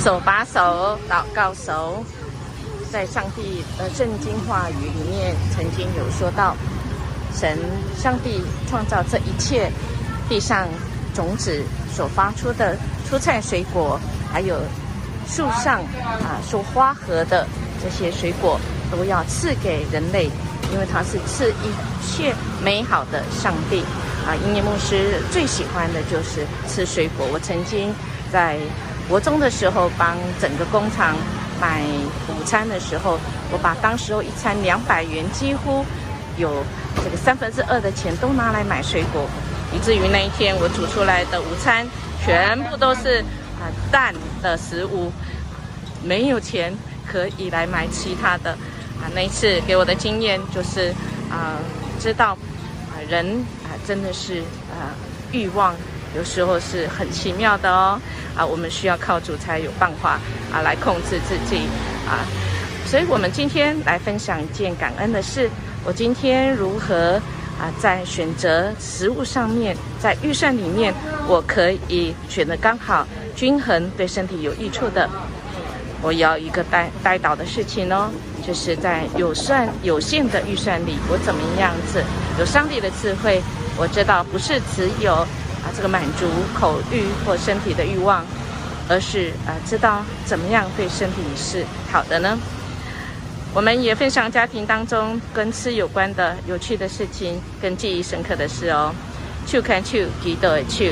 手把手祷告熟，在上帝的圣经话语里面曾经有说到，上帝创造这一切，地上种子所发出的蔬菜水果，还有树上所花合的这些水果，都要赐给人类，因为他是赐一切美好的上帝英年牧师最喜欢的就是吃水果。我曾经在国中的时候帮整个工厂买午餐的时候，我把当时候一餐200元，几乎有这个2/3的钱都拿来买水果，以至于那一天我煮出来的午餐全部都是蛋的食物，没有钱可以来买其他的那一次给我的经验就是知道人真的是欲望有时候是很奇妙的哦我们需要靠主才有办法来控制自己所以我们今天来分享一件感恩的事。我今天如何在选择食物上面，在预算里面，我可以选得刚好均衡，对身体有益处的。我要一个带导的事情哦，就是在有限的预算里，我怎么样子有上帝的智慧，我知道不是只有这个满足口欲或身体的欲望，而是知道怎么样对身体是好的呢。我们也分享家庭当中跟吃有关的有趣的事情，跟记忆深刻的事哦。手牵手，祈祷的手。